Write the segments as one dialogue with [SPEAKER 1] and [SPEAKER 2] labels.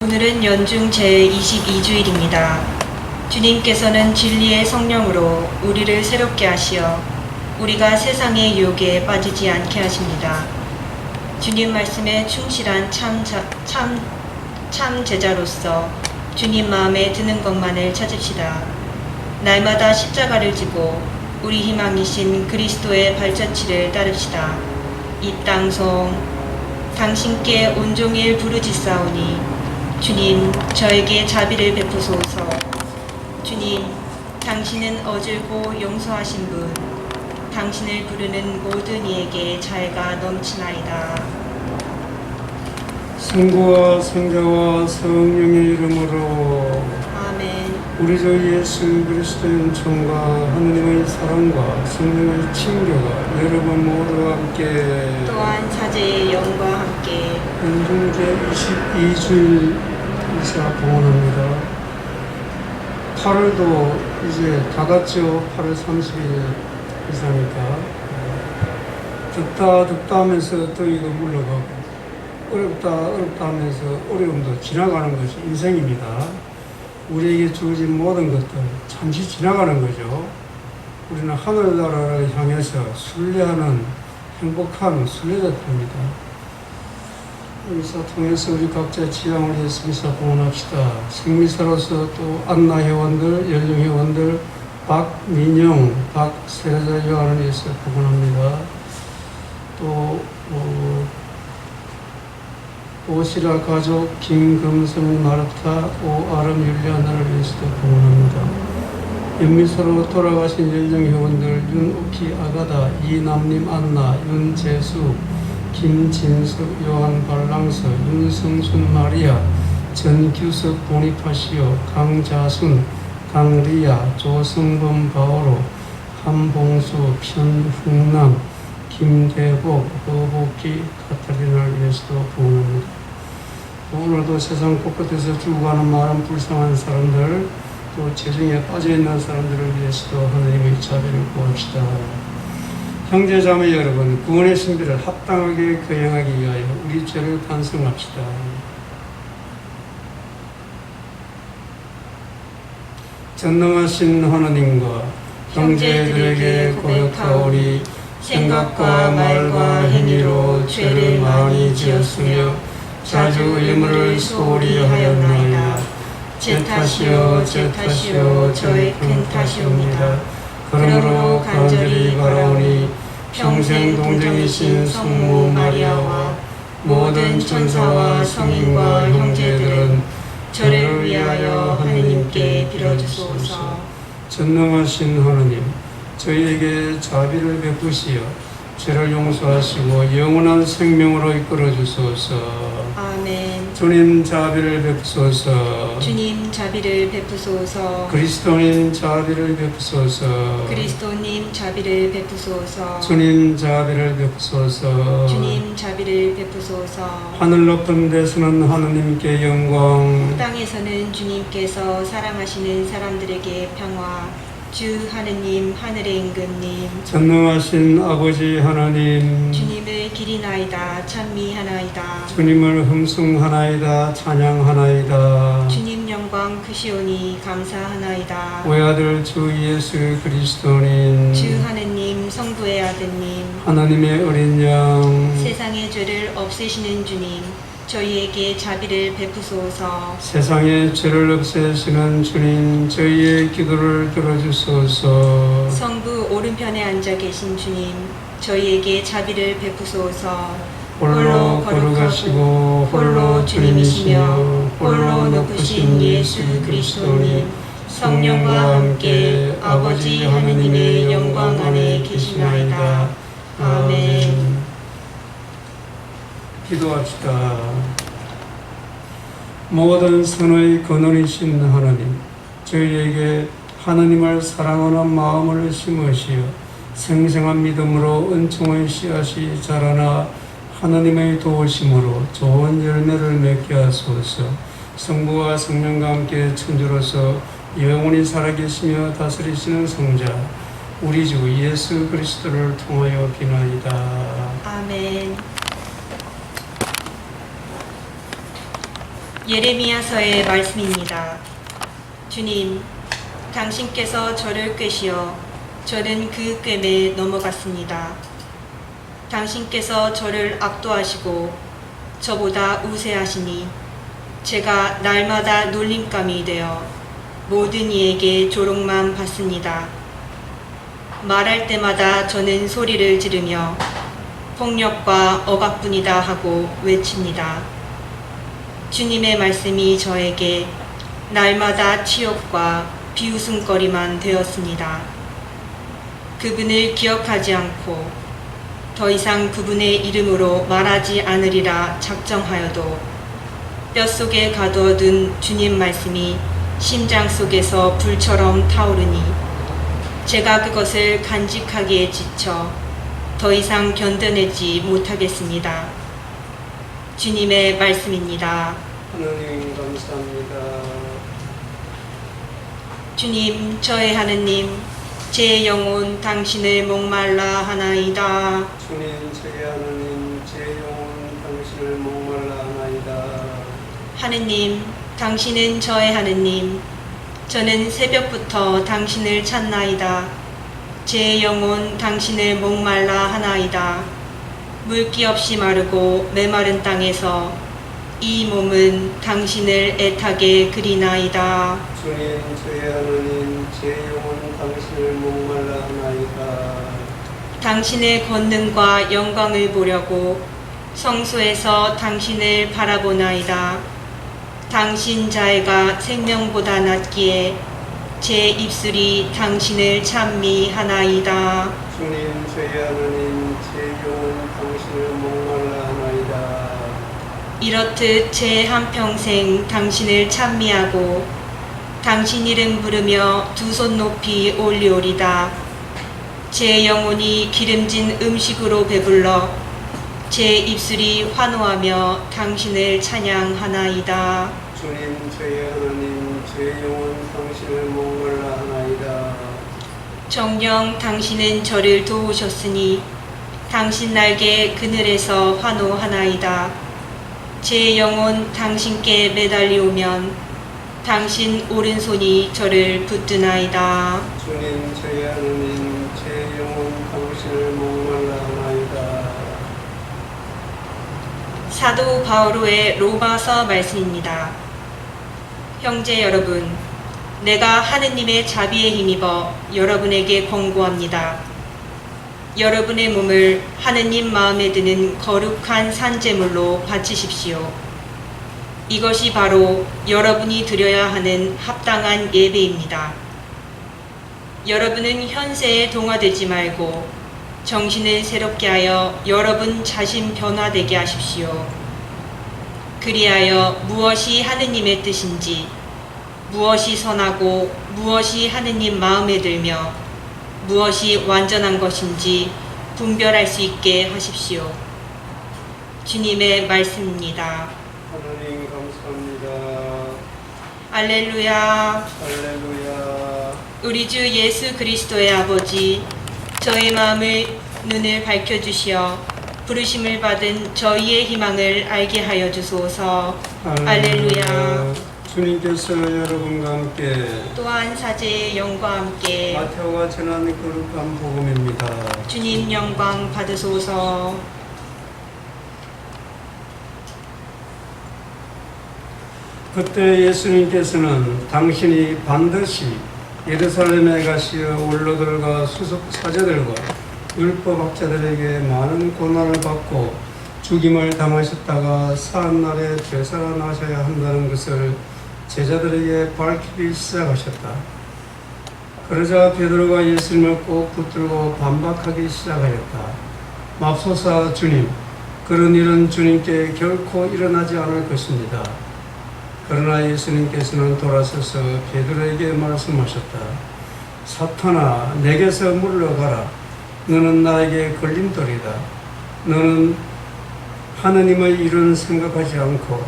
[SPEAKER 1] 오늘은 연중 제22주일입니다. 주님께서는 진리의 성령으로 우리를 새롭게 하시어 우리가 세상의 유혹에 빠지지 않게 하십니다. 주님 말씀에 충실한 참 제자로서 주님 마음에 드는 것만을 찾읍시다. 날마다 십자가를 지고 우리 희망이신 그리스도의 발자취를 따릅시다. 이 땅송 당신께 온종일 부르짖사오니 주님 저에게 자비를 베푸소서. 주님 당신은 어질고 용서하신 분, 당신을 부르는 모든 이에게 자애가 넘치나이다.
[SPEAKER 2] 성부와 성자와 성령의 이름으로
[SPEAKER 1] 아멘.
[SPEAKER 2] 우리 주 예수 그리스도의 은총과 하느님의 사랑과 성령의 친교가 여러분 모두와 함께
[SPEAKER 1] 또한 사제의 영과 함께
[SPEAKER 2] 연중 제22주일 이사 봉헌합니다. 8월도 이제 다 갔죠. 8월 30일 이사니까 덥다 하면서 더위도 물러가고 어렵다 하면서 어려움도 지나가는 것이 인생입니다. 우리에게 주어진 모든 것들 잠시 지나가는 거죠. 우리는 하늘나라를 향해서 순례하는 행복한 순례자들입니다. 미사 통해서 우리 각자의 취향을 위해서 미사 봉헌합시다. 생미사로서 또 안나 회원들, 연령 회원들, 박민영, 박세자 요한을 위해서 봉헌합니다. 또 오시라 가족, 김금성, 마르타, 오아름, 율리아나를 위해서도 봉헌합니다. 연미사로 돌아가신 연령회원들 윤옥희, 아가다, 이남림, 안나, 윤재수, 김진숙, 요한 발랑서, 윤성순, 마리아, 전규석, 보니파시오, 강자순, 강리아, 조성범, 바오로, 한봉수, 편흥남, 김대복, 허복기, 카타리나를 위해서도 봉헌합니다. 오늘도 세상 곳곳에서 죽어가는 많은 불쌍한 사람들, 또 재정에 빠져있는 사람들을 위해서도 하나님의 자비를 구합시다. 형제자매 여러분, 구원의 신비를 합당하게 거행하기 위하여 우리 죄를 반성합시다. 전능하신 하나님과 형제들에게 고백하오니 생각과 말과 행위로 죄를 많이 지었으며 자주 의무를 소홀히 하였나이다. 제 탓이요 저의 큰 탓이옵니다. 그러므로 간절히 바라오니 평생 동정이신 성모 마리아와 모든 천사와 성인과 형제들은 저를 위하여 하느님께 빌어주소서. 전능하신 하느님, 저희에게 자비를 베푸시어 죄를 용서하시고 영원한 생명으로 이끌어 주소서.
[SPEAKER 1] 아멘.
[SPEAKER 2] 주님 자비를 베푸소서.
[SPEAKER 1] 주님 자비를 베푸소서.
[SPEAKER 2] 그리스도님 자비를 베푸소서.
[SPEAKER 1] 그리스도님 자비를 베푸소서.
[SPEAKER 2] 주님 자비를 베푸소서.
[SPEAKER 1] 주님 자비를 베푸소서.
[SPEAKER 2] 하늘 높은 데서는 하느님께 영광,
[SPEAKER 1] 땅에서는 주님께서 사랑하시는 사람들에게 평화. 주 하느님, 하늘의 임금님,
[SPEAKER 2] 전능하신 아버지 하나님,
[SPEAKER 1] 주님을 기리나이다, 찬미하나이다.
[SPEAKER 2] 주님을 흠숭하나이다, 찬양하나이다.
[SPEAKER 1] 주님 영광 크시오니 감사하나이다.
[SPEAKER 2] 외아들 주 예수 그리스도님,
[SPEAKER 1] 주 하느님, 성부의 아드님,
[SPEAKER 2] 하나님의 어린 양,
[SPEAKER 1] 세상의 죄를 없애시는 주님, 저희에게 자비를 베푸소서.
[SPEAKER 2] 세상의 죄를 없애시는 주님, 저희의 기도를 들어주소서.
[SPEAKER 1] 성부 오른편에 앉아 계신 주님, 저희에게 자비를 베푸소서.
[SPEAKER 2] 홀로 거룩하시고 홀로 주님이시며 홀로 높으신 예수 그리스도님, 성령과 함께 아버지 하느님의 영광 안에 계시나이다. 아멘. 기도합시다. 모든 선의 근원이신 하나님, 저희에게 하나님을 사랑하는 마음을 심으시어 생생한 믿음으로 은총의 씨앗이 자라나 하나님의 도우심으로 좋은 열매를 맺게 하소서. 성부와 성령과 함께 천주로서 영원히 살아계시며 다스리시는 성자 우리 주 예수 그리스도를 통하여 비나이다.
[SPEAKER 1] 아멘. 예레미야서의 말씀입니다. 주님, 당신께서 저를 꿰시어 저는 그 꿰매 넘어갔습니다. 당신께서 저를 압도하시고 저보다 우세하시니 제가 날마다 놀림감이 되어 모든 이에게 조롱만 받습니다. 말할 때마다 저는 소리를 지르며 폭력과 억압뿐이다 하고 외칩니다. 주님의 말씀이 저에게 날마다 치욕과 비웃음거리만 되었습니다. 그분을 기억하지 않고 더 이상 그분의 이름으로 말하지 않으리라 작정하여도 뼛속에 가두어둔 주님 말씀이 심장 속에서 불처럼 타오르니 제가 그것을 간직하기에 지쳐 더 이상 견뎌내지 못하겠습니다. 주님의 말씀입니다.
[SPEAKER 2] 하나님 감사합니다.
[SPEAKER 1] 주님, 저의 하느님, 제 영혼 당신을 목말라 하나이다.
[SPEAKER 2] 주님, 제 하나님, 제 영혼 당신을 목말라 하나이다.
[SPEAKER 1] 하느님, 당신은 저의 하느님, 저는 새벽부터 당신을 찾나이다. 제 영혼 당신을 목말라 하나이다. 물기 없이 마르고 메마른 땅에서 이 몸은 당신을 애타게 그리나이다.
[SPEAKER 2] 주님, 저의 하나님, 제 영혼 당신을 목말라 하나이다.
[SPEAKER 1] 당신의 권능과 영광을 보려고 성소에서 당신을 바라보나이다. 당신 자애가 생명보다 낫기에 제 입술이 당신을 찬미하나이다.
[SPEAKER 2] 주님, 저의 하나님, 제 영혼 당신을 목말라 하나이다.
[SPEAKER 1] 이렇듯 제 한평생 당신을 찬미하고 당신 이름 부르며 두 손 높이 올리오리다. 제 영혼이 기름진 음식으로 배불러 제 입술이 환호하며 당신을 찬양하나이다.
[SPEAKER 2] 주님, 저의 하나님, 제 영혼 당신을 목말라 하나이다.
[SPEAKER 1] 정녕 당신은 저를 도우셨으니 당신 날개 그늘에서 환호하나이다. 제 영혼 당신께 매달리오면 당신 오른손이 저를 붙드나이다.
[SPEAKER 2] 주님, 저의 하나님, 제 영혼 당신을 목말라 하나이다.
[SPEAKER 1] 사도 바오로의 로마서 말씀입니다. 형제 여러분, 내가 하느님의 자비에 힘입어 여러분에게 권고합니다. 여러분의 몸을 하느님 마음에 드는 거룩한 산제물로 바치십시오. 이것이 바로 여러분이 드려야 하는 합당한 예배입니다. 여러분은 현세에 동화되지 말고 정신을 새롭게 하여 여러분 자신 변화되게 하십시오. 그리하여 무엇이 하느님의 뜻인지, 무엇이 선하고 무엇이 하느님 마음에 들며 무엇이 완전한 것인지 분별할 수 있게 하십시오. 주님의 말씀입니다.
[SPEAKER 2] 하나님 감사합니다.
[SPEAKER 1] 알렐루야.
[SPEAKER 2] 할렐루야.
[SPEAKER 1] 우리 주 예수 그리스도의 아버지, 저의 마음을 눈을 밝혀주시어 부르심을 받은 저희의 희망을 알게 하여 주소서. 할렐루야.
[SPEAKER 2] 주님께서 여러분과 함께
[SPEAKER 1] 또한 사제의 영과 함께
[SPEAKER 2] 마태오가 전한 거룩한 복음입니다.
[SPEAKER 1] 주님 영광 받으소서.
[SPEAKER 2] 그때 예수님께서는 당신이 반드시 예루살렘에 가시어 원로들과 수석 사제들과 율법학자들에게 많은 고난을 받고 죽임을 당하셨다가 사한날에 되살아나셔야 한다는 것을 제자들에게 밝히기 시작하셨다. 그러자 베드로가 예수님을 꼭 붙들고 반박하기 시작하였다. 맙소사 주님, 그런 일은 주님께 결코 일어나지 않을 것입니다. 그러나 예수님께서는 돌아서서 베드로에게 말씀하셨다. 사탄아, 내게서 물러가라. 너는 나에게 걸림돌이다. 너는 하느님의 일은 생각하지 않고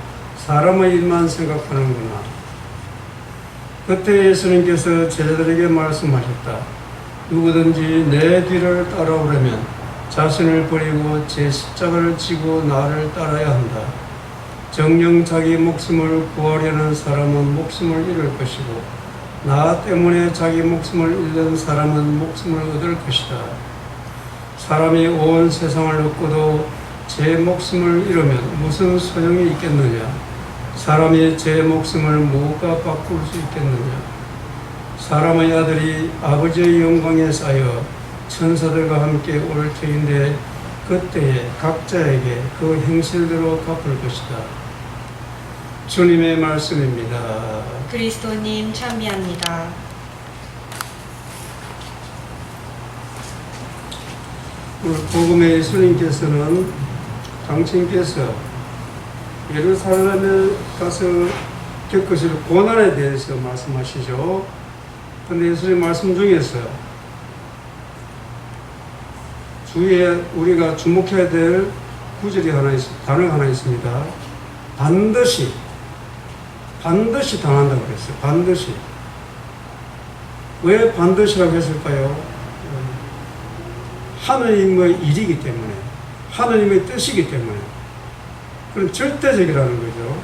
[SPEAKER 2] 사람의 일만 생각하는구나. 그때 예수님께서 제자들에게 말씀하셨다. 누구든지 내 뒤를 따라오려면 자신을 버리고 제 십자가를 지고 나를 따라야 한다. 정녕 자기 목숨을 구하려는 사람은 목숨을 잃을 것이고 나 때문에 자기 목숨을 잃는 사람은 목숨을 얻을 것이다. 사람이 온 세상을 얻고도 제 목숨을 잃으면 무슨 소용이 있겠느냐? 사람이 제 목숨을 무엇과 바꿀 수 있겠느냐? 사람의 아들이 아버지의 영광에 쌓여 천사들과 함께 올 터인데 그때에 각자에게 그 행실대로 갚을 것이다. 주님의 말씀입니다.
[SPEAKER 1] 그리스도님 찬미합니다.
[SPEAKER 2] 오늘 복음의 예수님께서는 당신께서 예루살렘에 가서 겪으실 고난에 대해서 말씀하시죠. 그런데 예수님 말씀 중에서 주위에 우리가 주목해야 될 구절이 단어가 하나 있습니다. 반드시 당한다고 그랬어요. 반드시. 왜 반드시라고 했을까요? 하느님의 일이기 때문에, 하느님의 뜻이기 때문에. 그럼 절대적이라는 거죠.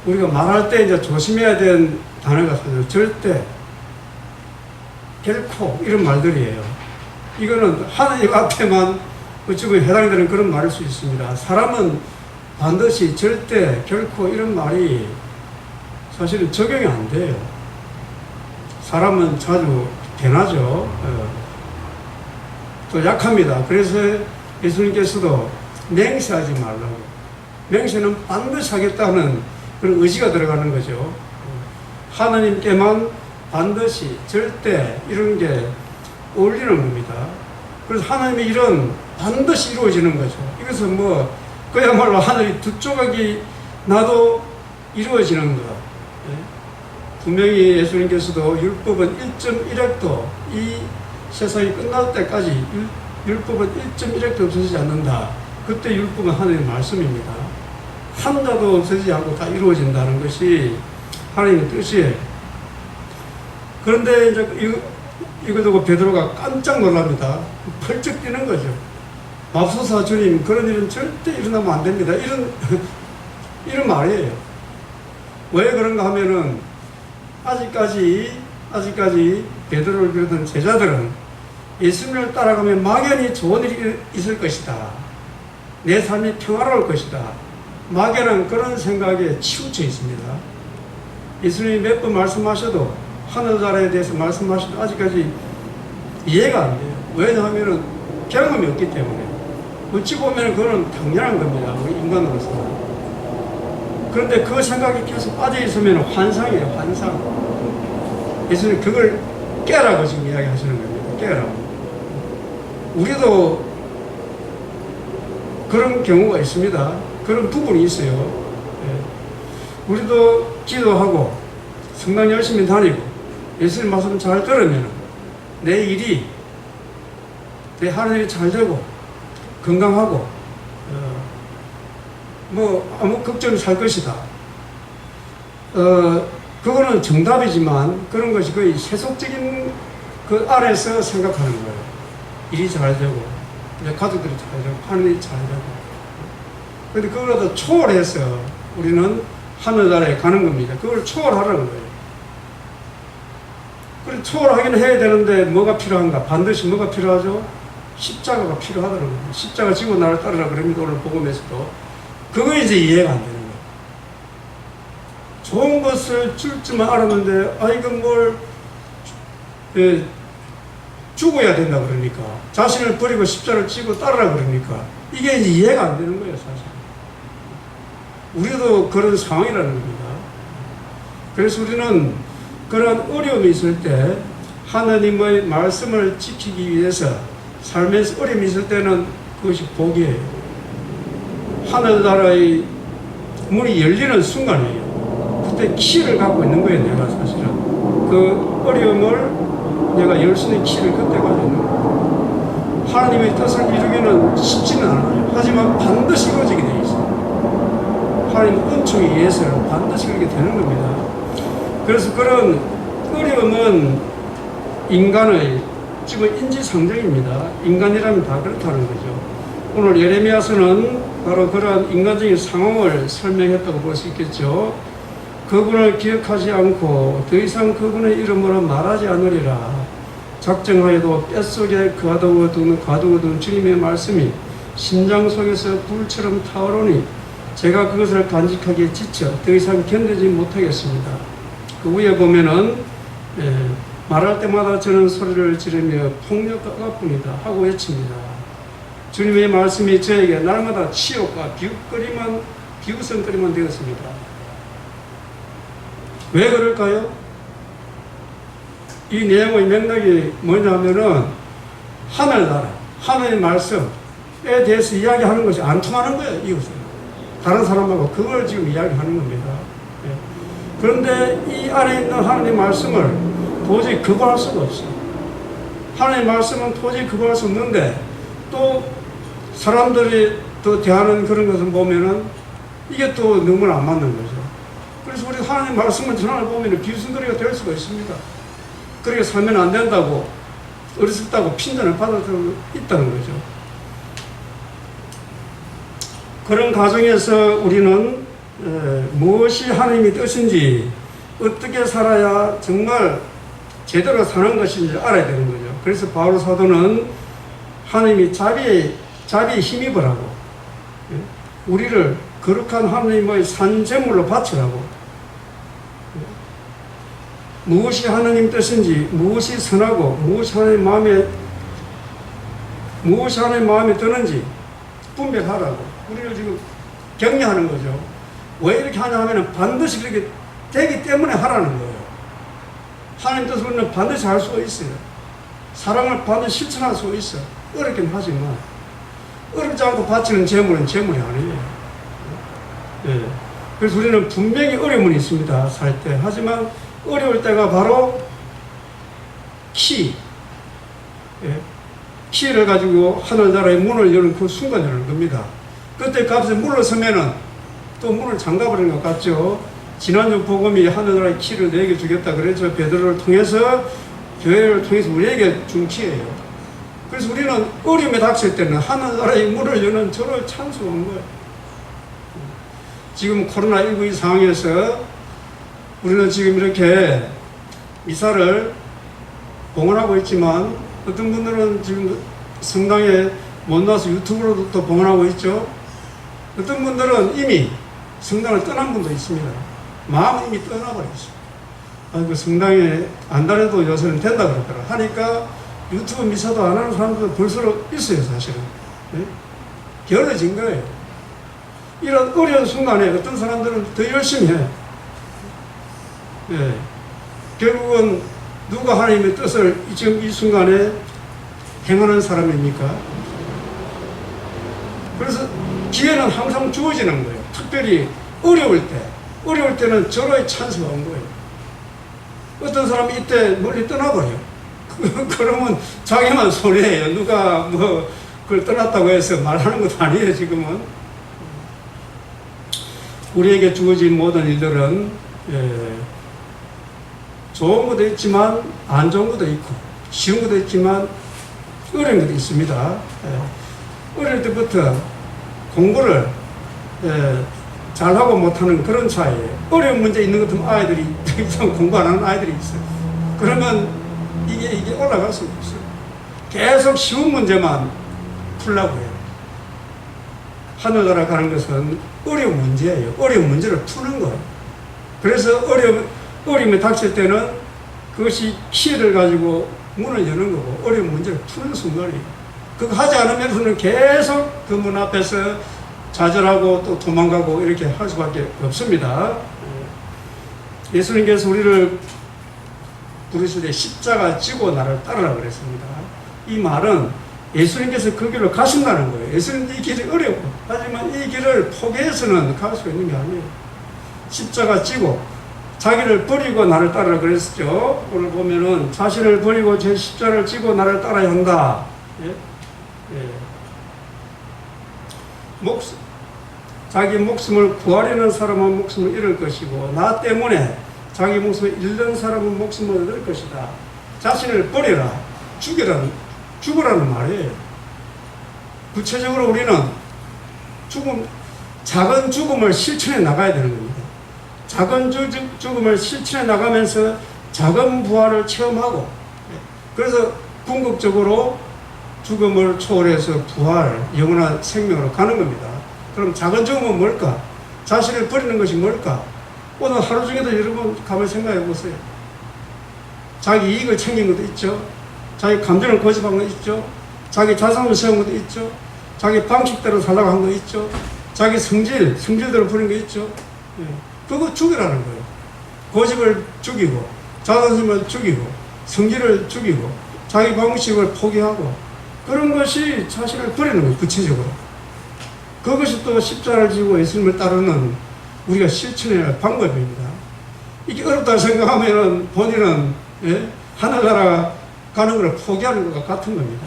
[SPEAKER 2] 우리가 말할 때 이제 조심해야 되는 단어가 있어요. 절대, 결코 이런 말들이에요. 이거는 하느님 앞에만 어찌 보면 해당되는 그런 말일 수 있습니다. 사람은 반드시, 절대, 결코 이런 말이 사실은 적용이 안 돼요. 사람은 자주 변하죠. 또 약합니다. 그래서 예수님께서도 맹세하지 말라고. 맹세는 반드시 하겠다는 그런 의지가 들어가는 거죠. 하나님께만 반드시, 절대 이런 게 어울리는 겁니다. 그래서 하나님의 일은 반드시 이루어지는 거죠. 이것은 뭐 그야말로 하늘이 두 조각이 나도 이루어지는 것. 분명히 예수님께서도 율법은 1.1획도 이 세상이 끝날 때까지 율법은 1.1획도 없어지지 않는다. 그때 율법은 하나님의 말씀입니다. 한자도 없어지지 않고 다 이루어진다는 것이 하나님의 뜻이에요. 그런데 이제 이거 두고 베드로가 깜짝 놀랍니다. 펄쩍 뛰는 거죠. 맙소사 주님, 그런 일은 절대 일어나면 안 됩니다. 이런 말이에요. 왜 그런가 하면은 아직까지 베드로를 비롯한 제자들은 예수님을 따라가면 막연히 좋은 일이 있을 것이다. 내 삶이 평화로울 것이다. 막연한 그런 생각에 치우쳐 있습니다. 예수님이 몇 번 말씀하셔도 하늘나라에 대해서 말씀하셔도 아직까지 이해가 안 돼요. 왜냐하면 경험이 없기 때문에. 어찌 보면 그건 당연한 겁니다. 우리 인간으로서. 그런데 그 생각이 계속 빠져있으면 환상이에요. 환상. 예수님 그걸 깨라고 지금 이야기하시는 겁니다. 깨라고. 우리도 그런 경우가 있습니다. 그런 부분이 있어요. 우리도 기도하고 성당 열심히 다니고 예수님 말씀 잘 들으면 내 일이, 내 하는 일이 잘 되고 건강하고 뭐 아무 걱정이 살 것이다. 그거는 정답이지만 그런 것이 거의 세속적인 그 아래서 생각하는 거예요. 일이 잘 되고 내 가족들이 잘 되고 하는 일이 잘 되고. 그런데 그거보다 초월해서 우리는 하늘나라에 가는 겁니다. 그걸 초월하라는 거예요. 그래 초월하기는 해야 되는데 뭐가 필요한가? 반드시 뭐가 필요하죠? 십자가가 필요하다는 거예요. 십자가 지고 나를 따르라 그럽니다. 오늘 복음에서도. 그거 이제 이해가 안 되는 거예요. 좋은 것을 줄 줄만 알았는데 이건 뭘 죽어야 된다 그러니까, 자신을 버리고 십자가를 지고 따르라 그러니까 이게 이제 이해가 안 되는 거예요. 사실 우리도 그런 상황이라는 겁니다. 그래서 우리는 그런 어려움이 있을 때 하나님의 말씀을 지키기 위해서 삶에서 어려움이 있을 때는 그것이 복이에요. 하늘나라의 문이 열리는 순간이에요. 그때 키를 갖고 있는 거예요. 내가 사실은 그 어려움을 내가 열 수 있는 키를 그때 가지고 있는 거예요. 하나님의 뜻을 이루기는 쉽지는 않아요. 하지만 반드시 이루어지게 되어 있어요. 하나님의 은총에 의해서는 반드시 그렇게 되는 겁니다. 그래서 그런 어려움은 인간의 지금 인지상정입니다. 인간이라면 다 그렇다는 거죠. 오늘 예레미야서는 바로 그러한 인간적인 상황을 설명했다고 볼 수 있겠죠. 그분을 기억하지 않고 더 이상 그분의 이름으로 말하지 않으리라. 작정하여도 뼛속에 가두어둔 주님의 말씀이 심장 속에서 불처럼 타오르니 제가 그것을 간직하기에 지쳐 더 이상 견디지 못하겠습니다. 그 위에 보면은 말할 때마다 저는 소리를 지르며 폭력가뿐이다 하고 외칩니다. 주님의 말씀이 저에게 날마다 치욕과 비웃음거리만 되었습니다. 왜 그럴까요? 이 내용의 맥락이 뭐냐면은 하늘나라, 하나님의 말씀에 대해서 이야기하는 것이 안 통하는 거예요, 이것은. 다른 사람하고 그걸 지금 이야기하는 겁니다. 그런데 이 안에 있는 하나님의 말씀을 도저히 거부할 수가 없어요. 하나님의 말씀은 도저히 거부할 수 없는데 또 사람들이 또 대하는 그런 것을 보면은 이게 또 너무나 안 맞는 거죠. 그래서 우리 하나님 말씀을 전하는 보면 비웃음거리가 될 수가 있습니다. 그렇게 살면 안 된다고 어리석다고 핀잔을 받아들고 있다는 거죠. 그런 과정에서 우리는 무엇이 하나님의 뜻인지 어떻게 살아야 정말 제대로 사는 것인지 알아야 되는 거죠. 그래서 바울 사도는 하나님이 자비에 힘입으라고 우리를 거룩한 하나님의 산 제물로 바치라고 무엇이 하나님 뜻인지 무엇이 선하고 무엇이 하나님 마음에 드는지 분별하라고 우리를 지금 격려하는 거죠. 왜 이렇게 하냐 하면 반드시 그렇게 되기 때문에 하라는 거예요. 하나님 뜻을 우리는 반드시 할 수가 있어요. 사랑을 반드시 실천할 수가 있어요. 어렵긴 하지만 어렵지 않고 바치는 재물은 재물이 아니에요. 예. 그래서 우리는 분명히 어려움은 있습니다. 살 때. 하지만 어려울 때가 바로 키를 가지고 하늘나라의 문을 여는 그 순간이라는 겁니다. 그때 값에 물러서면은 또 문을 잠가버리는 것 같죠. 지난주 복음이 하늘나라의 키를 내게 주겠다 그래서 베드로를 통해서 교회를 통해서 우리에게 준 키예요. 그래서 우리는 어려움에 닥칠 때는 하늘나라의 문을 여는 저를 찬송한 거예요. 지금 코로나19 이 상황에서 우리는 지금 이렇게 미사를 봉헌하고 있지만 어떤 분들은 지금 성당에 못 나와서 유튜브로도 또 봉헌하고 있죠. 어떤 분들은 이미 성당을 떠난 분도 있습니다. 마음은 이미 떠나버렸어요. 그 성당에 안 다녀도 요새는 된다 그러더라. 하니까 유튜브 미사도 안 하는 사람도 벌써 있어요, 사실은. 네? 게을러진 거예요. 이런 어려운 순간에 어떤 사람들은 더 열심히 해. 네. 결국은 누가 하나님의 뜻을 지금 이 순간에 행하는 사람입니까? 그래서 기회는 항상 주어지는 거예요. 특별히 어려울 때는 저로의 찬스가 온 거예요. 어떤 사람이 이때 멀리 떠나버려요. 그러면 자기만 손해예요. 누가 그걸 떠났다고 해서 말하는 것도 아니에요, 지금은. 우리에게 주어진 모든 일들은 좋은 것도 있지만 안 좋은 것도 있고 쉬운 것도 있지만 어려운 것도 있습니다. 어릴 때부터 공부를 잘하고 못하는 그런 차이예요. 어려운 문제 있는 것 같으면 아이들이 더 이상 공부 안 하는 아이들이 있어요. 그러면 이게 올라갈 수가 없어요. 계속 쉬운 문제만 풀라고 해요. 하늘나라 가는 것은 어려운 문제예요. 어려운 문제를 푸는 거예요. 그래서 어려움에 닥칠 때는 그것이 키를 가지고 문을 여는 거고 어려운 문제를 푸는 순간이에요. 그거 하지 않으면서는 계속 그 문 앞에서 좌절하고 또 도망가고 이렇게 할 수밖에 없습니다. 예수님께서 우리를 부르실 때 십자가 지고 나를 따르라 그랬습니다. 이 말은 예수님께서 그 길로 가신다는 거예요. 예수님 이 길이 어렵고 하지만 이 길을 포기해서는 갈 수 있는 게 아니에요. 십자가 지고 자기를 버리고 나를 따르라 그랬었죠. 오늘 보면은 자신을 버리고 제 십자를 지고 나를 따라야 한다. 자기 목숨을 구하려는 사람은 목숨을 잃을 것이고 나 때문에 자기 목숨을 잃는 사람은 목숨을 얻을 것이다. 자신을 버려라. 죽으라는 말이에요. 구체적으로 우리는 작은 죽음을 실천해 나가야 되는 겁니다. 작은 죽음을 실천해 나가면서 작은 부활을 체험하고, 그래서 궁극적으로 죽음을 초월해서 부활, 영원한 생명으로 가는 겁니다. 그럼 작은 죽음은 뭘까? 자신을 버리는 것이 뭘까? 오늘 하루 중에도 여러분 가만히 생각해 보세요. 자기 이익을 챙긴 것도 있죠. 자기 감정을 고집한 것도 있죠. 자기 자산을 세운 것도 있죠. 자기 방식대로 살라고 한 거 있죠. 자기 성질대로 부린 거 있죠. 그거 죽이라는 거예요. 고집을 죽이고, 자존심을 죽이고, 성질을 죽이고, 자기 방식을 포기하고, 그런 것이 자신을 버리는 거예요, 구체적으로. 그것이 또 십자가를 지고 예수님을 따르는 우리가 실천해야 할 방법입니다. 이게 어렵다고 생각하면 본인은 하늘나라 가는 걸 포기하는 것과 같은 겁니다.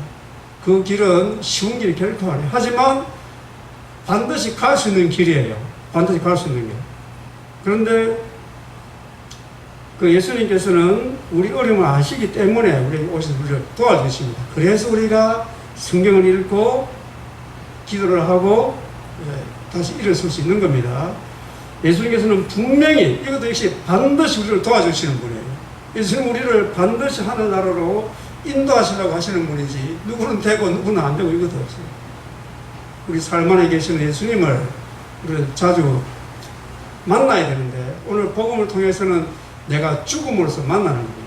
[SPEAKER 2] 그 길은 쉬운 길이 결코 아니에요. 하지만 반드시 갈 수 있는 길이에요. 반드시 갈 수 있는 길. 그런데 그 예수님께서는 우리 어려움을 아시기 때문에 우리 오셔서 우리를 도와주십니다. 그래서 우리가 성경을 읽고 기도를 하고 다시 일어설 수 있는 겁니다. 예수님께서는 분명히 이것도 역시 반드시 우리를 도와주시는 분이에요. 예수님 우리를 반드시 하늘나라로 인도하시려고 하시는 분이지 누구는 되고 누구는 안 되고 이것도 없어요. 우리 삶 안에 계시는 예수님을 우리는 자주 만나야 되는데 오늘 복음을 통해서는 내가 죽음으로써 만나는 거예요.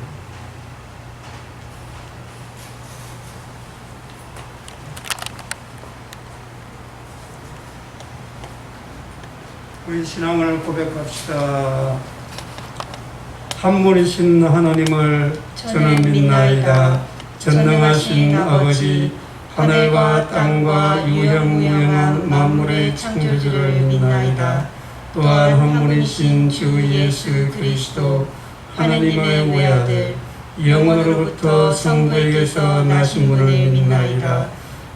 [SPEAKER 2] 우리 신앙을 고백합시다. 한 분이신 하나님을 저는 믿나이다. 전능하신 아버지, 하늘과 땅과 유형무형한 만물의 창조주를 믿나이다. 또한 한 분이신 주 예수 그리스도 하나님의 외아들, 영원으로부터 성부에게서 나신 분을 믿나이다.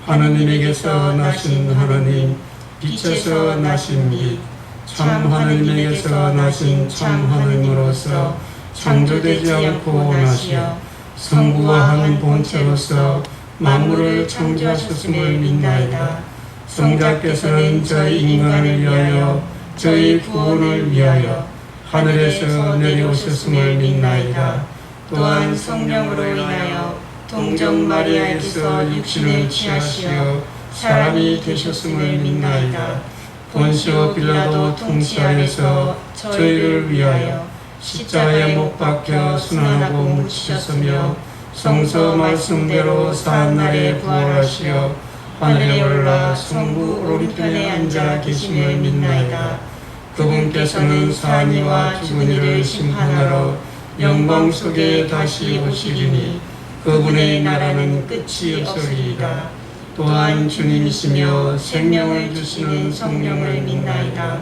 [SPEAKER 2] 하나님에게서 나신 하나님, 빛에서 나신 빛, 참 하나님에게서 나신 참 하나님으로서 창조되지 않고 나시어 성부와 한 본체로서 만물을 창조하셨음을 믿나이다. 성자께서는 저희 인간을 위하여 저희 구원을 위하여 하늘에서 내려오셨음을 믿나이다. 또한 성령으로 인하여 동정 마리아에게서 육신을 취하시어 사람이 되셨음을 믿나이다. 본시오 빌라도 통치하여서 저희를 위하여 십자가에 못 박혀 순환하고 묻히셨으며 성서 말씀대로 사한날에 부활하시어 하늘에 올라 성부 오른편에 앉아 계심을 믿나이다. 그분께서는 산 이와 죽은 이를 심판하러 영광 속에 다시 오시리니 그분의 나라는 끝이 없으리이다. 또한 주님이시며 생명을 주시는 성령을 믿나이다.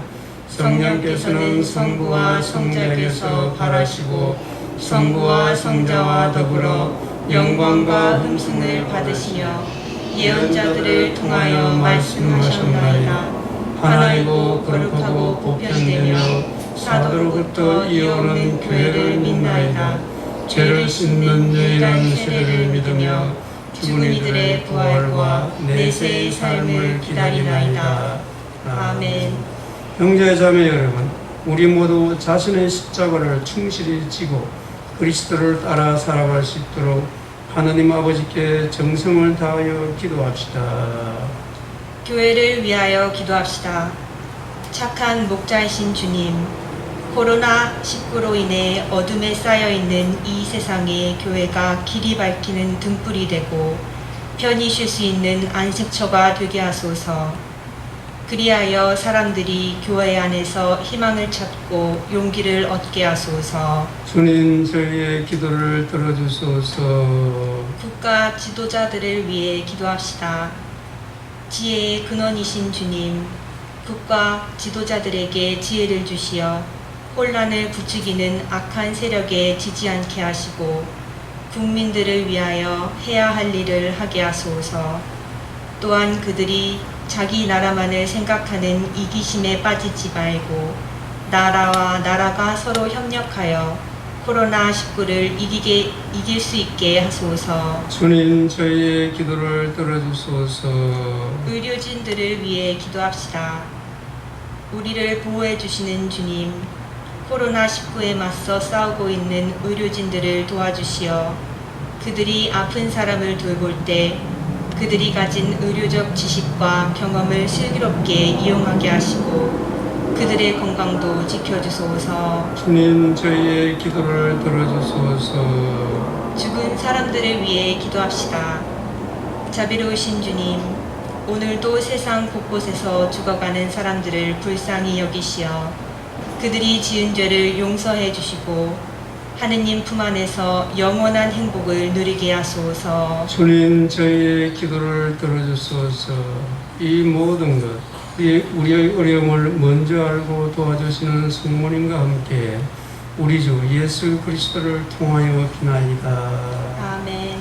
[SPEAKER 2] 성령께서는 성부와 성자에게서 발하시고 성부와 성자와 더불어 영광과 흠승을 받으시며 예언자들을 통하여 말씀하셨나이다. 하나이고 거룩하고 보편되며 사도로부터 이어오는 교회를 믿나이다. 죄를 씻는 유일한 세례를 믿으며 죽은 이들의 부활과 내세의 삶을 기다리나이다. 아멘. 형제 자매 여러분, 우리 모두 자신의 십자가를 충실히 지고 그리스도를 따라 살아갈 수 있도록 하나님 아버지께 정성을 다하여 기도합시다.
[SPEAKER 1] 교회를 위하여 기도합시다. 착한 목자이신 주님, 코로나19로 인해 어둠에 쌓여있는 이 세상에 교회가 길이 밝히는 등불이 되고 편히 쉴 수 있는 안식처가 되게 하소서. 그리하여 사람들이 교회 안에서 희망을 찾고 용기를 얻게 하소서.
[SPEAKER 2] 주님, 저희의 기도를 들어주소서.
[SPEAKER 1] 국가 지도자들을 위해 기도합시다. 지혜의 근원이신 주님, 국가 지도자들에게 지혜를 주시어 혼란을 부추기는 악한 세력에 지지 않게 하시고 국민들을 위하여 해야 할 일을 하게 하소서. 또한 그들이 자기 나라만을 생각하는 이기심에 빠지지 말고 나라와 나라가 서로 협력하여 코로나19를 이길 수 있게 하소서.
[SPEAKER 2] 주님 저희의 기도를 들어주소서.
[SPEAKER 1] 의료진들을 위해 기도합시다. 우리를 보호해 주시는 주님, 코로나19에 맞서 싸우고 있는 의료진들을 도와주시어 그들이 아픈 사람을 돌볼 때 그들이 가진 의료적 지식과 경험을 슬기롭게 이용하게 하시고 그들의 건강도 지켜주소서.
[SPEAKER 2] 주님 저희의 기도를 들어주소서.
[SPEAKER 1] 죽은 사람들을 위해 기도합시다. 자비로우신 주님, 오늘도 세상 곳곳에서 죽어가는 사람들을 불쌍히 여기시어 그들이 지은 죄를 용서해 주시고 하느님 품 안에서 영원한 행복을 누리게 하소서.
[SPEAKER 2] 주님 저희의 기도를 들어주소서. 이 모든 것 우리의 어려움을 먼저 알고 도와주시는 성모님과 함께 우리 주 예수 그리스도를 통하여 비나이다.
[SPEAKER 1] 아멘.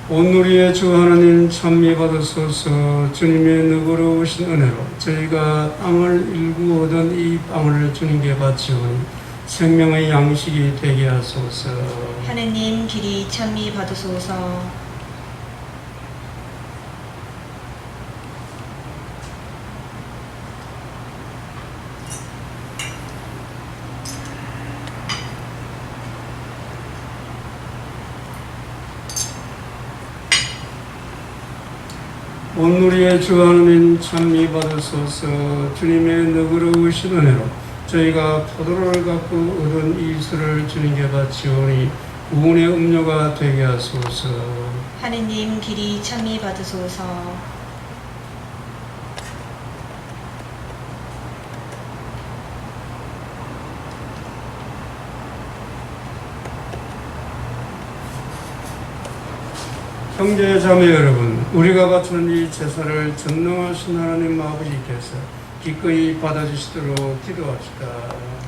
[SPEAKER 2] 온누리의 주 하나님 찬미 받으소서. 주님의 너그러우신 은혜로 저희가 땅을 일구 얻은 이 빵을 주님께 바치오니 생명의 양식이 되게 하소서.
[SPEAKER 1] 하느님 길이 찬미 받으소서.
[SPEAKER 2] 온누리의 주 하나님 찬미 받으소서. 주님의 너그러우신 은혜로 저희가 포도를 갖고 얻은 이 술을 주님께 바치오니 구원의 음료가 되게 하소서.
[SPEAKER 1] 하느님 길이 찬미 받으소서.
[SPEAKER 2] 형제 자매 여러분, 우리가 바치는 이 제사를 전능하신 하나님 아버지께서 기꺼이 받아주시도록 기도합시다.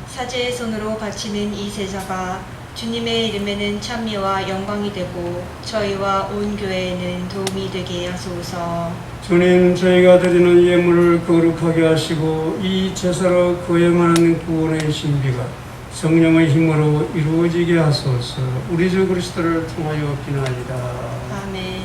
[SPEAKER 1] 사제의 손으로 바치는 이 제사가 주님의 이름에는 찬미와 영광이 되고 저희와 온 교회에는 도움이 되게 하소서.
[SPEAKER 2] 주님, 저희가 드리는 예물을 거룩하게 하시고 이 제사로 거행하는 구원의 신비가 성령의 힘으로 이루어지게 하소서. 우리 주 그리스도를 통하여 비나이다.
[SPEAKER 1] 아멘.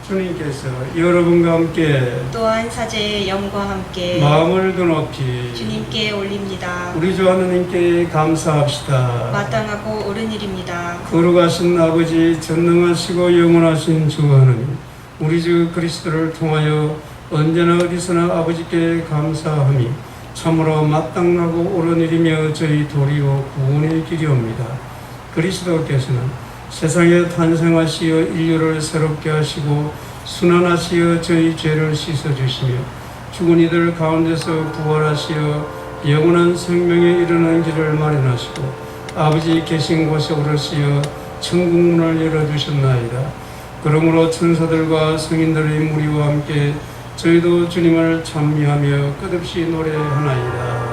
[SPEAKER 2] 주님께서 여러분과 함께
[SPEAKER 1] 또한 사제의 영과 함께
[SPEAKER 2] 마음을 더 높이
[SPEAKER 1] 주님께 올립니다.
[SPEAKER 2] 우리 주 하나님께 감사합시다.
[SPEAKER 1] 마땅하고 옳은 일입니다.
[SPEAKER 2] 거룩하신 아버지, 전능하시고 영원하신 주 하나님, 우리 주 그리스도를 통하여 언제나 어디서나 아버지께 감사함이 참으로 마땅하고 옳은 일이며 저희 도리요 구원의 길이옵니다. 그리스도께서는 세상에 탄생하시어 인류를 새롭게 하시고 순환하시어 저희 죄를 씻어주시며 죽은 이들 가운데서 부활하시어 영원한 생명에 이르는 길을 마련하시고 아버지 계신 곳에 오르시어 천국문을 열어주셨나이다. 그러므로 천사들과 성인들의 무리와 함께 저희도 주님을 찬미하며 끝없이 노래하나이다.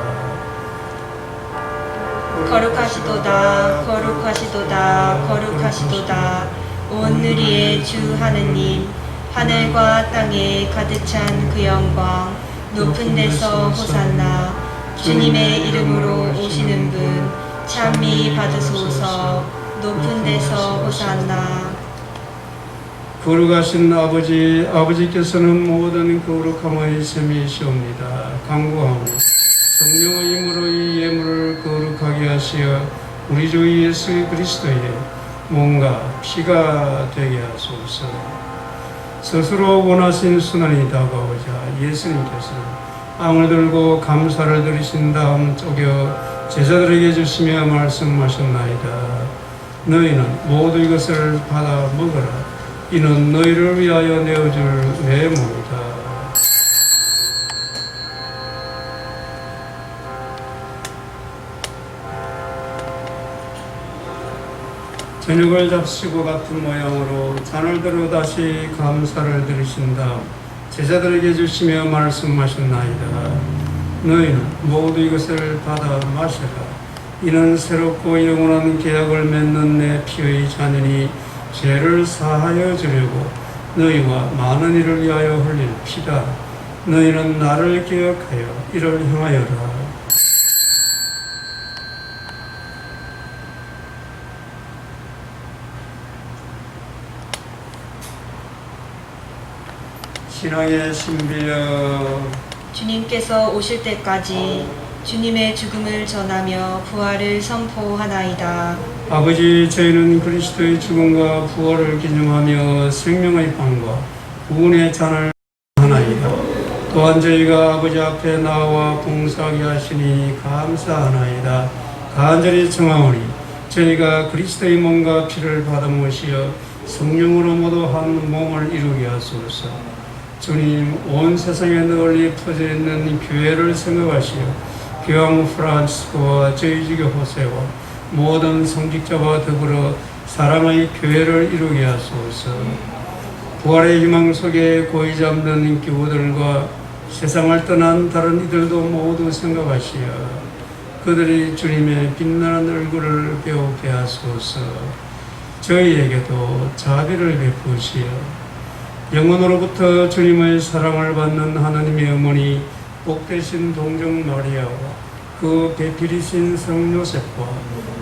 [SPEAKER 1] 거룩하시도다 거룩하시도다 거룩하시도다 온누리의 주 하느님, 하늘과 땅에 가득 찬 그 영광, 높은 데서 호산나. 주님의 이름으로 오시는 분 찬미 받으소서. 높은 데서 호산나.
[SPEAKER 2] 거룩하신 아버지, 아버지께서는 모든 거룩함의 셈이시옵니다. 간구하오니 성령의 힘으로 이 예물을 거룩하게 하시어 우리 주 예수 그리스도의 몸과 피가 되게 하소서. 스스로 원하신 순환이 다가오자 예수님께서는 빵을 들고 감사를 드리신 다음 쪼겨 제자들에게 주시며 말씀하셨나이다. 너희는 모두 이것을 받아 먹어라. 이는 너희를 위하여 내어줄 내 몸이다. 저녁을 잡수고 같은 모양으로 잔을 들어 다시 감사를 드리신 다음 제자들에게 주시며 말씀하셨나이다. 너희는 모두 이것을 받아 마셔라. 이는 새롭고 영원한 계약을 맺는 내 피의 잔이니 죄를 사하여 주려고 너희와 많은 이를 위하여 흘릴 피다. 너희는 나를 기억하여 이를 행하여라. 신앙의 신비여,
[SPEAKER 1] 주님께서 오실 때까지 주님의 죽음을 전하며 부활을 선포하나이다.
[SPEAKER 2] 아버지, 저희는 그리스도의 죽음과 부활을 기념하며 생명의 빵과 구원의 잔을 하나이다. 또한 저희가 아버지 앞에 나와 봉사하게 하시니 감사하나이다. 간절히 청하오니 저희가 그리스도의 몸과 피를 받아 모시어 성령으로 모두 한 몸을 이루게 하소서. 주님, 온 세상에 널리 퍼져 있는 교회를 생각하시어 교황 프란치스코와 저희 주교 호세와 모든 성직자와 더불어 사랑의 교회를 이루게 하소서. 부활의 희망 속에 고이 잠든 교우들과 세상을 떠난 다른 이들도 모두 생각하시어 그들이 주님의 빛나는 얼굴을 배우게 하소서. 저희에게도 자비를 베푸시어 영원으로부터 주님의 사랑을 받는 하나님의 어머니 복되신 동정 마리아와 그 배필이신 성 요셉과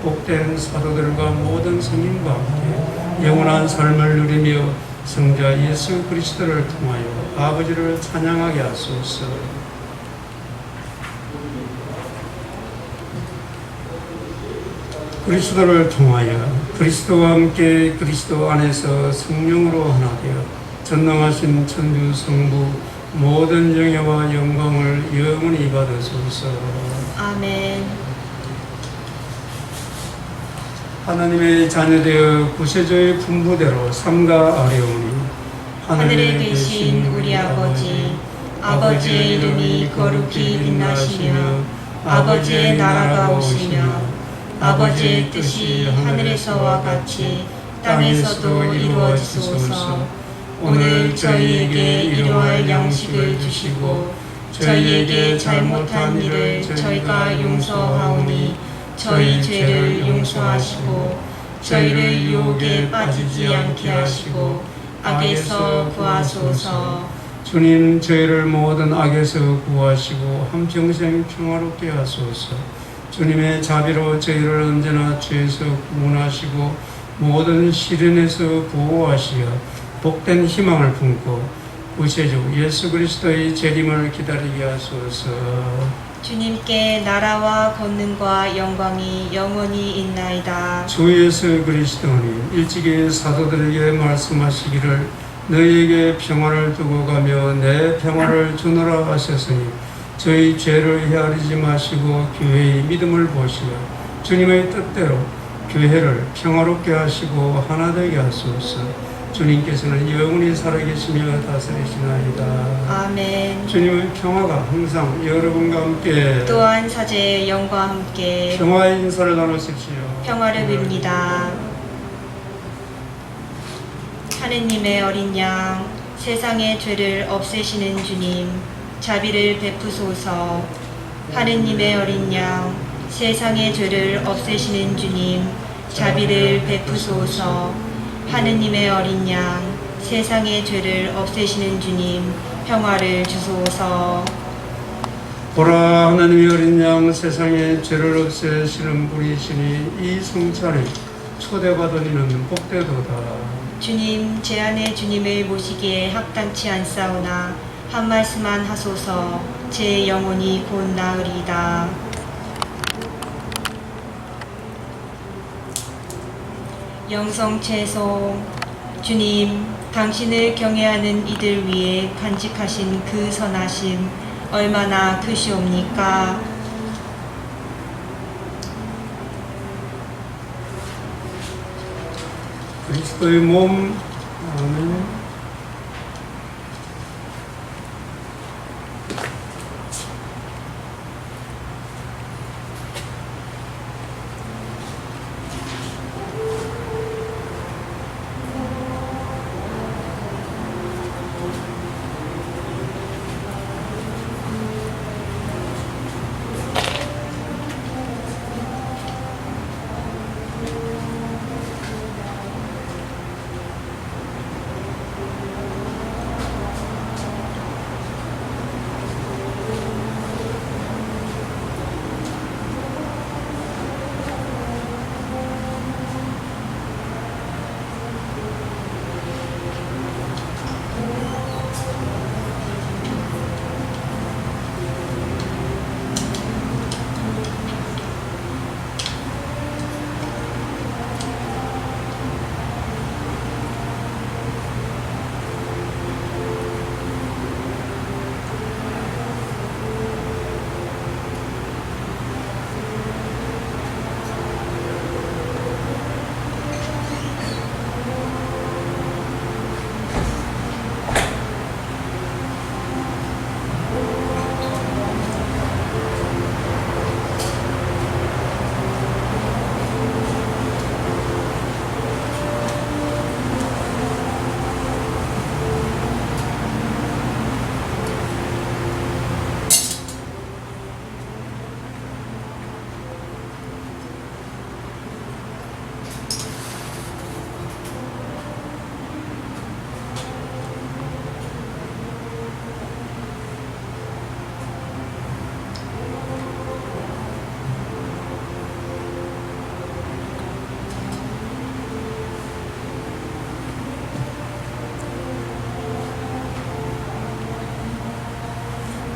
[SPEAKER 2] 복된 사도들과 모든 성인과 함께 영원한 삶을 누리며 성자 예수 그리스도를 통하여 아버지를 찬양하게 하소서. 그리스도를 통하여 그리스도와 함께 그리스도 안에서 성령으로 하나 되어 전능하신 천주 성부 모든 영예와 영광을 영원히 받으소서.
[SPEAKER 1] 아멘.
[SPEAKER 2] 하나님의 자녀되어 구세주의 분부대로 삼가 아뢰오니
[SPEAKER 1] 하늘에 계신 우리 아버지, 아버지의 이름이 거룩히 빛나시며 아버지의 나라가 오시며 아버지의 뜻이 하늘에서와 같이 땅에서도 이루어지소서. 오늘 저희에게 일용할 양식을 주시고 저희에게 잘못한 일을 저희가 용서하오니 저희 죄를 용서하시고 저희를 유혹에 빠지지 않게 하시고 악에서 구하소서.
[SPEAKER 2] 주님, 저희를 모든 악에서 구하시고 한평생 평화롭게 하소서. 주님의 자비로 저희를 언제나 죄에서 구원하시고 모든 시련에서 보호하시어 복된 희망을 품고 구세주 예수 그리스도의 재림을 기다리게 하소서.
[SPEAKER 1] 주님께 나라와 권능과 영광이 영원히 있나이다.
[SPEAKER 2] 주 예수 그리스도님, 일찍이 사도들에게 말씀하시기를 너희에게 평화를 두고 가며 내 평화를 주노라 하셨으니 저희 죄를 헤아리지 마시고 교회의 믿음을 보시어 주님의 뜻대로 교회를 평화롭게 하시고 하나 되게 하소서. 주님께서는 영원히 살아계시며 다스리시나이다.
[SPEAKER 1] 아멘.
[SPEAKER 2] 주님의 평화가 항상 여러분과 함께
[SPEAKER 1] 또한 사제의 영과 함께
[SPEAKER 2] 평화의 인사를 나누십시오.
[SPEAKER 1] 평화를 빕니다. 하느님의 어린 양, 세상의 죄를 없애시는 주님, 자비를 베푸소서. 하느님의 어린 양, 세상의 죄를 없애시는 주님, 자비를 베푸소서. 하느님의 어린 양, 세상의 죄를 없애시는 주님, 평화를 주소서.
[SPEAKER 2] 보라, 하나님의 어린 양, 세상의 죄를 없애시는 분이시니 이 성찬에 초대받은 이는 복되도다.
[SPEAKER 1] 주님, 제 안에 주님을 모시기에 합당치 않사오나 한 말씀만 하소서. 제 영혼이 곧 나으리이다. 영성 채송. 주님, 당신을 경외하는 이들 위해 간직하신 그 선하심 얼마나 크시옵니까?
[SPEAKER 2] 그리스도의 몸. 아멘.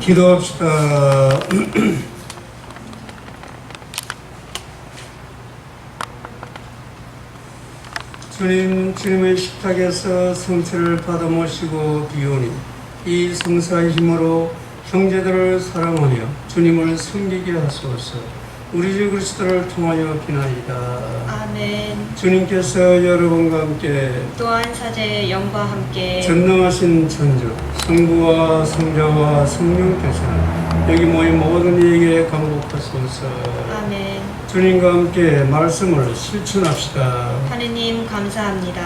[SPEAKER 2] 기도합시다. 주님의 식탁에서 성체를 받아 모시고 비우니 이 성사의 힘으로 형제들을 사랑하며 주님을 섬기게 하소서. 우리 주 그리스도를 통하여 비나이다.
[SPEAKER 1] 아멘.
[SPEAKER 2] 주님께서 여러분과 함께
[SPEAKER 1] 또한 사제의 영과 함께
[SPEAKER 2] 전능하신 천주 성부와 성자와 성령께서는 여기 모인 모든 이에게 강복하소서.
[SPEAKER 1] 아멘.
[SPEAKER 2] 주님과 함께 말씀을 실천합시다.
[SPEAKER 1] 하느님 감사합니다.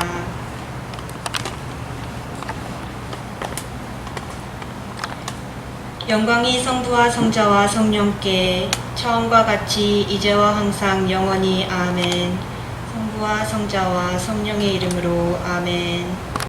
[SPEAKER 1] 영광이 성부와 성자와 성령께 처음과 같이 이제와 항상 영원히 아멘. 성부와 성자와 성령의 이름으로 아멘.